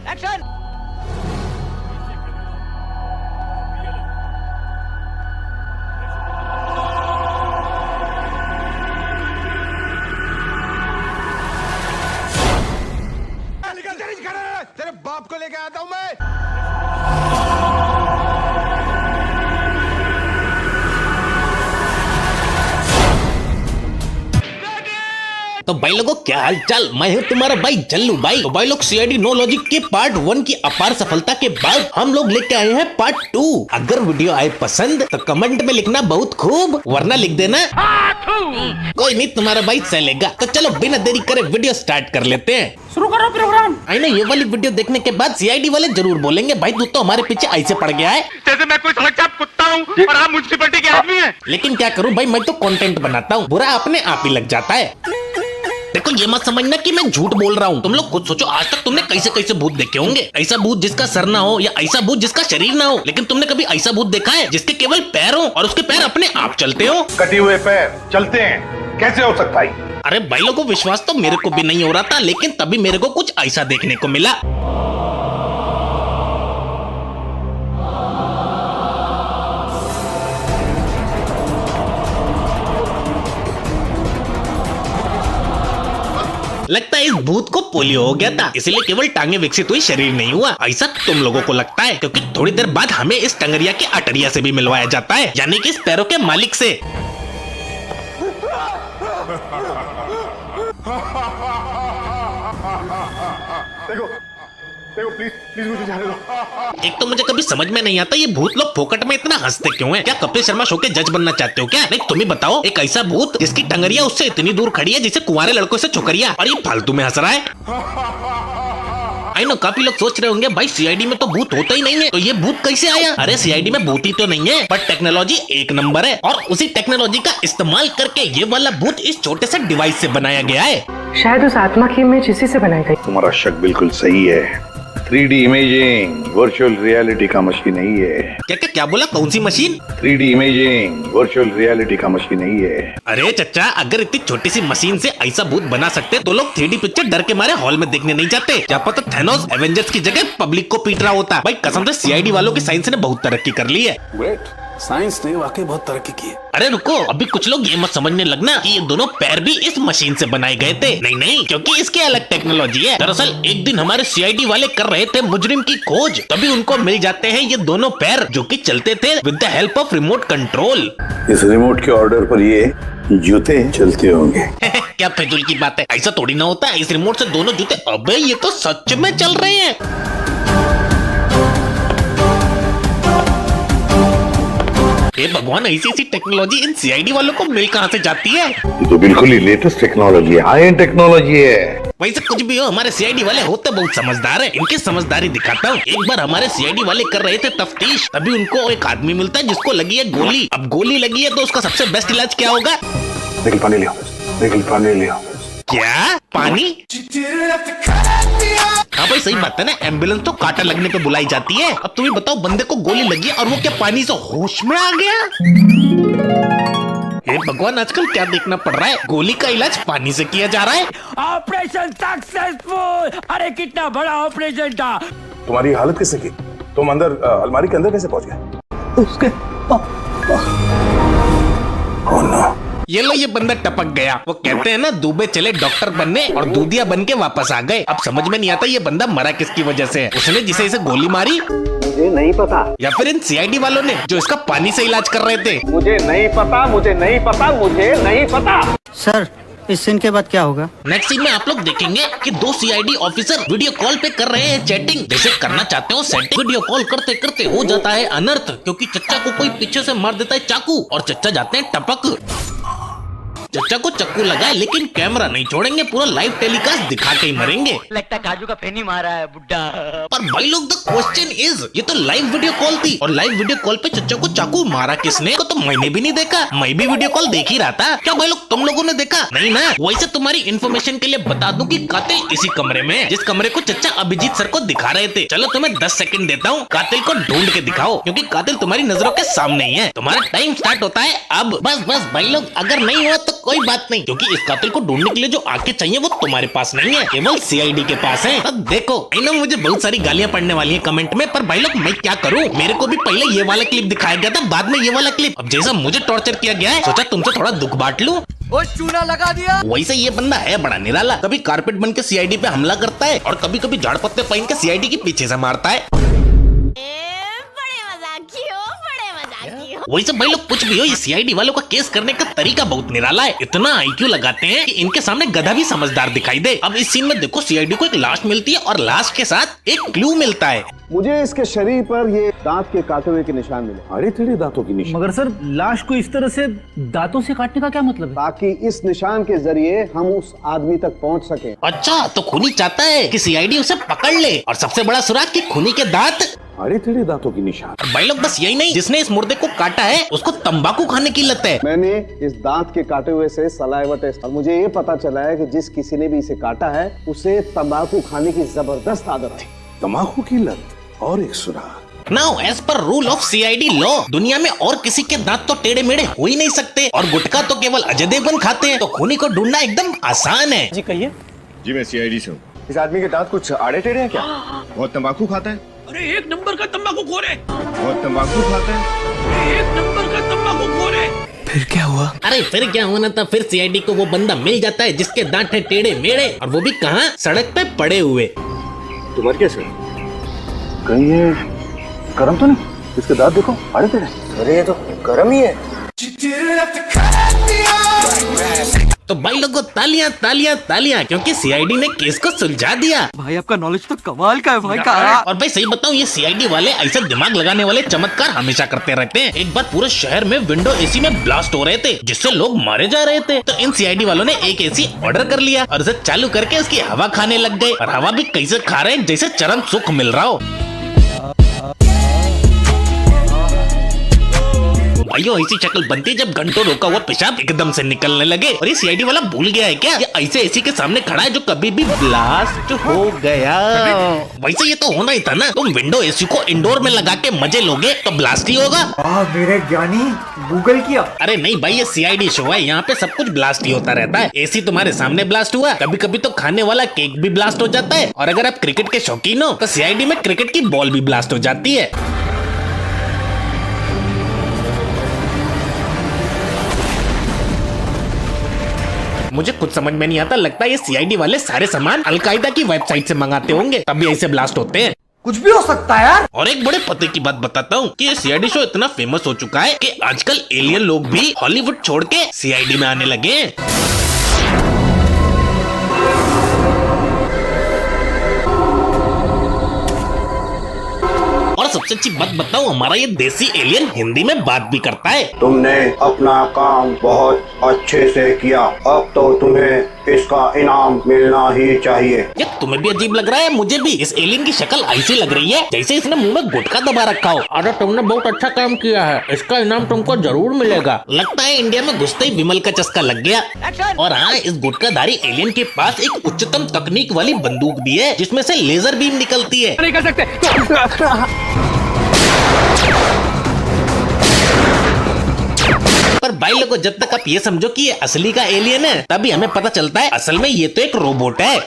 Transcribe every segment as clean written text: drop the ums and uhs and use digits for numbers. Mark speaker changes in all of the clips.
Speaker 1: Action.
Speaker 2: तेरे बाप को लेके आता हूं मैं।
Speaker 3: तो भाई लोगों क्या हाल चाल, मैं हूँ तुम्हारा भाई जल्लू भाई। तो भाई लोग सीआईडी नो लॉजिक के पार्ट 1 की अपार सफलता के बाद हम लोग लेके आए हैं पार्ट 2। अगर वीडियो आए पसंद तो कमेंट में लिखना बहुत खूब, वरना लिख देना कोई नहीं, तुम्हारा भाई चलेगा। तो चलो बिना देरी करे वीडियो स्टार्ट कर लेते हैं।
Speaker 1: शुरू करो प्रोग्राम।
Speaker 3: आई ना ये वाली वीडियो देखने के बाद सीआईडी वाले जरूर बोलेंगे भाई तू तो हमारे पीछे ऐसे पड़ गया है
Speaker 4: जैसे मैं कोई सड़क चाप कुत्ता हूँ और आप म्युनिसिपैलिटी के आदमी हैं।
Speaker 3: लेकिन क्या करूं भाई, मैं तो कंटेंट बनाता हूँ, बुरा अपने आप ही लग जाता है। देखो ये मत समझना कि मैं झूठ बोल रहा हूँ, तुम लोग खुद सोचो आज तक तुमने कैसे कैसे भूत देखे होंगे। ऐसा भूत जिसका सर ना हो या ऐसा भूत जिसका शरीर ना हो, लेकिन तुमने कभी ऐसा भूत देखा है जिसके केवल पैर हो और उसके पैर अपने आप चलते हो?
Speaker 2: कटे हुए पैर चलते हैं, कैसे हो सकता है?
Speaker 3: अरे भाई लोगों विश्वास तो मेरे को भी नहीं हो रहा था, लेकिन तभी मेरे को कुछ ऐसा देखने को मिला। लगता है इस भूत को पोलियो हो गया था, इसलिए केवल टांगे विकसित हुई, शरीर नहीं हुआ। ऐसा तुम लोगों को लगता है, क्योंकि थोड़ी देर बाद हमें इस टंगरिया के अटरिया से भी मिलवाया जाता है, यानी कि इस पैरों के मालिक से।
Speaker 2: देखो देखो प्लीज प्लीज मुझे जाने दो।
Speaker 3: एक तो मुझे कभी समझ में नहीं आता ये भूत लोग फोकट में इतना हंसते क्यों हैं? क्या कपिल शर्मा शो के जज बनना चाहते हो क्या? नहीं तुम ही बताओ, एक ऐसा भूत जिसकी टंगरिया उससे इतनी दूर खड़ी है जिसे कुंवारे लड़कों से छोकरिया, और ये फालतू में हंस रहा है। आई नो काफी लोग सोच रहे होंगे भाई सीआईडी में तो भूत होता ही नहीं है, तो ये भूत कैसे आया? अरे सीआईडी में भूत ही तो नहीं है, पर टेक्नोलॉजी एक नंबर है, और उसी टेक्नोलॉजी का इस्तेमाल करके ये वाला भूत इस छोटे से डिवाइस से बनाया गया है।
Speaker 5: शायद उस आत्मा की इमेज इसी से बनाई गई।
Speaker 2: तुम्हारा शक बिल्कुल सही है। 3D इमेजिंग वर्चुअल रियलिटी का मशीन नहीं है।
Speaker 3: क्या बोला? कौन सी machine?
Speaker 2: 3D imaging virtual reality का मशीन नहीं है।
Speaker 3: अरे चच्चा, अगर इतनी छोटी सी मशीन से ऐसा भूत बना सकते तो लोग 3D पिक्चर डर के मारे हॉल में देखने नहीं जाते। क्या पता थैनोस एवेंजर्स की जगह पब्लिक को पीट रहा होता। भाई कसम से सीआईडी वालों की साइंस ने बहुत तरक्की कर ली है।
Speaker 6: ग्रेट, साइंस ने वाकई बहुत तरक्की की है।
Speaker 3: अरे रुको, अभी कुछ लोग ये मत समझने लगना कि ये दोनों पैर भी इस मशीन से बनाए गए थे। नहीं, क्योंकि इसके अलग टेक्नोलॉजी है। दरअसल एक दिन हमारे सीआईडी वाले कर रहे थे मुजरिम की खोज, तभी उनको मिल जाते हैं ये दोनों पैर जो कि चलते थे with the help of remote control.
Speaker 2: इस रिमोट के ऑर्डर पर ये जूते चलते होंगे।
Speaker 3: क्या फिजूल की बात है, ऐसा थोड़ी ना होता है। इस रिमोट से दोनों जूते, अबे ये तो सच में चल रहे हैं। हे भगवान, ऐसी टेक्नोलॉजी इन सीआईडी वालों को मिल कहां से जाती है?
Speaker 2: ये तो बिल्कुल ही लेटेस्ट टेक्नोलॉजी है, हाई एंड टेक्नोलॉजी है।
Speaker 3: वैसे कुछ भी हो, हमारे सीआईडी वाले होते बहुत समझदार है। इनकी समझदारी दिखाता हूँ। एक बार हमारे सीआईडी वाले कर रहे थे तफ्तीश, तभी उनको एक आदमी मिलता है जिसको लगी है गोली। अब गोली लगी है तो उसका सबसे बेस्ट इलाज क्या होगा?
Speaker 2: निकल पानी लियो, निकल पानी लियो।
Speaker 3: क्या? पानी? हाँ भाई सही बात है ना, एम्बुलेंस तो कांटा लगने पे बुलाई जाती है। अब तुम्हें बताओ, बंदे को गोली लगी और वो क्या पानी से होश में आ गया? हे भगवान, आजकल क्या देखना पड़ रहा है? गोली का इलाज पानी से किया जा रहा है।
Speaker 1: Operation successful. अरे कितना बड़ा ऑपरेशन था।
Speaker 2: तुम्हारी हालत कैसे की? तुम अंदर अलमारी के अंदर कैसे पहुंच गए? उसके ओह नो,
Speaker 3: ये लो, ये बंदा टपक गया। वो कहते हैं ना, दूबे चले डॉक्टर बनने और दूधिया बन के वापस आ गए। अब समझ में नहीं आता ये बंदा मरा किसकी वजह से है। उसने जिसे इसे गोली मारी,
Speaker 7: मुझे नहीं पता,
Speaker 3: या फिर इन सीआईडी वालों ने जो इसका पानी से इलाज कर रहे थे।
Speaker 7: मुझे नहीं पता, मुझे नहीं पता, मुझे नहीं पता।
Speaker 8: सर इस सीन के बाद क्या होगा?
Speaker 3: नेक्स्ट सीन में आप लोग देखेंगे कि दो सीआईडी ऑफिसर वीडियो कॉल पे कर रहे हैं चैटिंग। जैसे करना चाहते हो सेटिंग, वीडियो कॉल करते करते हो जाता है अनर्थ, क्योंकि चच्चा को कोई पीछे से मार देता है चाकू और चच्चा जाते हैं टपक। चच्चा को चक्कू लगा है, लेकिन कैमरा नहीं छोड़ेंगे, पूरा लाइव टेलीकास्ट दिखा के ही मरेंगे।
Speaker 1: लगता है काजू का फेनी मारा है बुड्ढा।
Speaker 3: पर भाई लोग द क्वेश्चन इज, ये तो लाइव वीडियो कॉल थी, और लाइव वीडियो कॉल पे चच्चा को चाकू मारा किसने? तो मैंने भी नहीं देखा, मैं भी वीडियो कॉल देख ही रहा था। क्या भाई लोग तुम लोगों ने देखा? नहीं ना। वैसे तुम्हारी इन्फॉर्मेशन के लिए बता दूं कि कातिल इसी कमरे में है, जिस कमरे को चच्चा अभिजीत सर को दिखा रहे थे। चलो तुम्हें 10 सेकंड देता हूँ, कातिल को ढूंढ के दिखाओ, क्योंकि कातिल तुम्हारी नजरों के सामने ही है। तुम्हारा टाइम स्टार्ट होता है अब। बस भाई लोग, अगर नहीं हुआ तो कोई बात नहीं, क्योंकि इस कातिल को ढूंढने के लिए जो आंखें चाहिए वो तुम्हारे पास नहीं है, केवल सीआईडी के पास है। अब देखो ना, मुझे बहुत सारी गालियां पड़ने वाली हैं कमेंट में, पर भाई लोग मैं क्या करूं, मेरे को भी पहले ये वाला क्लिप दिखाया गया था, बाद में ये वाला क्लिप। अब जैसा मुझे टॉर्चर किया गया है, सोचा तुमसे थोड़ा दुख बांट लूं।
Speaker 1: वो चूना लगा दिया।
Speaker 3: वैसे ये बंदा है बड़ा निराला, कभी कारपेट बन के सीआईडी पे हमला करता है और कभी कभी झाड़ पत्ते पहन के सीआईडी के पीछे से मारता है। वैसे भाई लोग कुछ भी हो, ये सीआईडी वालों का केस करने का तरीका बहुत निराला है। इतना आईक्यू लगाते हैं कि इनके सामने गधा भी समझदार दिखाई दे। अब इस सीन में देखो, सीआईडी को एक लाश मिलती है और लाश के साथ एक क्लू मिलता है।
Speaker 7: मुझे इसके शरीर पर ये दांत के काटे हुए के निशान मिले,
Speaker 6: अरे तेरे दांतों की निशान।
Speaker 9: मगर सर, लाश को इस तरह से दांतों से काटने का क्या मतलब है?
Speaker 7: ताकि इस निशान के जरिए हम उस आदमी तक पहुंच सके।
Speaker 3: अच्छा, तो खूनी चाहता है कि सीआईडी उसे पकड़ ले, और सबसे बड़ा सुराग कि खूनी के दांत।
Speaker 6: अरे तेरे दांतों की निशान।
Speaker 3: भाई लोग बस यही नहीं, जिसने इस मुर्दे को काटा है उसको तंबाकू खाने की लत है।
Speaker 7: मैंने इस दांत के काटे हुए से सलाइवा टेस्ट, और मुझे ये पता चला है कि जिस किसी ने भी इसे काटा है उसे तंबाकू खाने की जबरदस्त आदत थी।
Speaker 6: तंबाकू की लत और एक सुराग।
Speaker 3: Now as per rule of CID law, दुनिया में और किसी के दांत तो टेढ़े मेढ़े हो ही नहीं सकते, और गुटखा तो केवल अजय देवगन खाते हैं, तो खूनी को ढूंढना एकदम आसान है।
Speaker 9: जी कहिए।
Speaker 10: जी मैं सीआईडी से हूँ।
Speaker 7: इस आदमी के दांत कुछ आड़े टेढ़े हैं क्या?
Speaker 10: बहुत तंबाकू खाता है।
Speaker 1: अरे एक नंबर का तंबाकू खोर है।
Speaker 10: बहुत तंबाकू खाता है।
Speaker 1: एक नंबर का तंबाकू खोर है।
Speaker 9: फिर क्या हुआ?
Speaker 3: अरे फिर क्या होना था, फिर सीआईडी को वो बंदा मिल जाता है जिसके दांत है टेढ़े मेढ़े, और वो भी कहाँ, सड़क पे पड़े हुए।
Speaker 7: तुम कैसे? कहीं ये गरम तो नहीं? इसके दांत देखो, आड़े टेढ़े। अरे ये तो गरम ही है।
Speaker 3: तो भाई लोगों, तालियां तालियां तालियां, क्योंकि सीआईडी ने केस को सुलझा दिया।
Speaker 1: भाई आपका नॉलेज तो कमाल का है भाई का।
Speaker 3: और भाई सही बताऊं, ये सीआईडी वाले ऐसे दिमाग लगाने वाले चमत्कार हमेशा करते रहते हैं। एक बार पूरे शहर में विंडो एसी में ब्लास्ट हो रहे थे, जिससे लोग मारे जा रहे थे, तो इन सीआईडी वालों ने एक एसी ऑर्डर कर लिया और उसे चालू करके उसकी हवा खाने लग गए, और हवा भी कैसे खा रहे हैं, जैसे चरम सुख मिल रहा हो। भाइयों, ऐसी शक्ल बनती है जब घंटों रोका हुआ पेशाब एकदम से निकलने लगे, और ये सीआईडी वाला भूल गया है क्या, ये ऐसे एसी के सामने खड़ा है जो कभी भी ब्लास्ट हो गया। वैसे ये तो होना ही था ना, तुम विंडो एसी को इंडोर में लगा के मजे लोगे तो ब्लास्ट ही होगा।
Speaker 9: मेरे ज्ञानी, गूगल किया।
Speaker 3: अरे नहीं भाई, ये सीआईडी शो है, यहाँ पे सब कुछ ब्लास्ट ही होता रहता है। एसी तुम्हारे सामने ब्लास्ट हुआ, कभी कभी तो खाने वाला केक भी ब्लास्ट हो जाता है, और अगर आप क्रिकेट के शौकीन हो तो सीआईडी में क्रिकेट की बॉल भी ब्लास्ट हो जाती है। मुझे कुछ समझ में नहीं आता, लगता है ये सीआईडी वाले सारे सामान अलकायदा की वेबसाइट से मंगाते होंगे, तभी ऐसे ब्लास्ट होते हैं।
Speaker 1: कुछ भी हो सकता है यार।
Speaker 3: और एक बड़े पते की बात बताता हूँ कि ये सीआईडी शो इतना फेमस हो चुका है कि आजकल एलियन लोग भी हॉलीवुड छोड़ के सीआईडी में आने लगे हैं। और सबसे अच्छी बात बताऊं, हमारा ये देसी एलियन हिंदी में बात भी करता है।
Speaker 7: तुमने अपना काम बहुत अच्छे से किया, अब तो तुम्हें इसका इनाम मिलना ही चाहिए।
Speaker 3: ये तुम्हें भी अजीब लग रहा है? मुझे भी। इस एलियन की शक्ल ऐसी लग रही है जैसे इसने मुंह में गुटखा दबा रखा हो। अरे तुमने बहुत अच्छा काम किया है, इसका इनाम तुमको जरूर मिलेगा। लगता है इंडिया में घुसते ही विमल का चस्का लग गया। और हाँ, इस गुटखाधारी एलियन के पास एक उच्चतम तकनीक वाली बंदूक भी है, जिसमें से लेजर बीम निकलती है।
Speaker 1: नहीं कर सकते।
Speaker 3: पर भाई लोगों, जब तक आप ये समझो कि ये असली का एलियन है, तभी हमें पता चलता है असल में ये तो एक रोबोट है।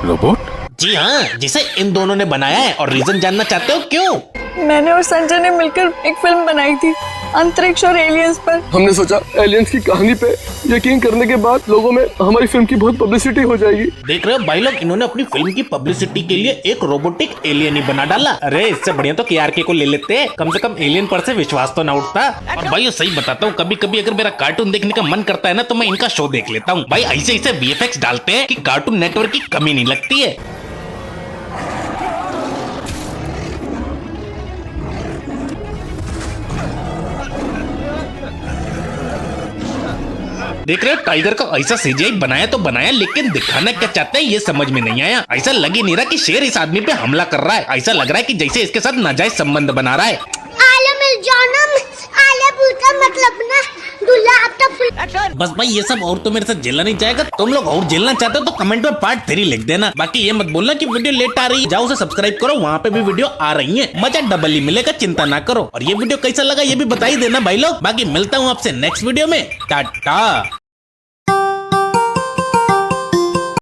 Speaker 6: रोबोट?
Speaker 3: जी हाँ, जिसे इन दोनों ने बनाया है। और रीजन जानना चाहते हो क्यों?
Speaker 11: मैंने और संजय ने मिलकर एक फिल्म बनाई थी अंतरिक्ष और एलियंस पर। हमने सोचा एलियंस की कहानी पे यकीन करने के बाद लोगों में हमारी फिल्म की बहुत पब्लिसिटी हो जाएगी।
Speaker 3: देख रहे हो भाई लोग, इन्होंने अपनी फिल्म की पब्लिसिटी के लिए एक रोबोटिक एलियन ही बना डाला। अरे इससे बढ़िया तो केआरके को ले लेते, कम से कम एलियन पर से विश्वास तो न उठता। और भाई सही बताता हूँ, कभी कभी अगर मेरा कार्टून देखने का मन करता है ना, तो मैं इनका शो देख लेता हूँ। भाई ऐसे ऐसे वीएफएक्स डालते हैं कि कार्टून नेटवर्क की कमी नहीं लगती है। देख रहे हो, टाइगर का ऐसा सीजीआई बनाया तो बनाया, लेकिन दिखाना क्या चाहते हैं ये समझ में नहीं आया। ऐसा लग ही नहीं रहा कि शेर इस आदमी पे हमला कर रहा है, ऐसा लग रहा है कि जैसे इसके साथ नाजायज संबंध बना रहा है।
Speaker 12: आले मिल जाना, आले का मतलब ना
Speaker 3: बस भाई ये सब और तो मेरे साथ झेलना नहीं चाहेगा। तुम लोग और झेलना चाहते हो तो कमेंट में पार्ट 3 लिख देना। बाकी ये मत बोलना कि वीडियो लेट आ रही है, जाओ उसे सब्सक्राइब करो, वहाँ पे भी वीडियो आ रही है, मजा डबल ही मिलेगा, चिंता ना करो। और ये वीडियो कैसा लगा ये भी बता ही देना भाई लोग। बाकी मिलता हूँ आपसे नेक्स्ट वीडियो में, टाटा।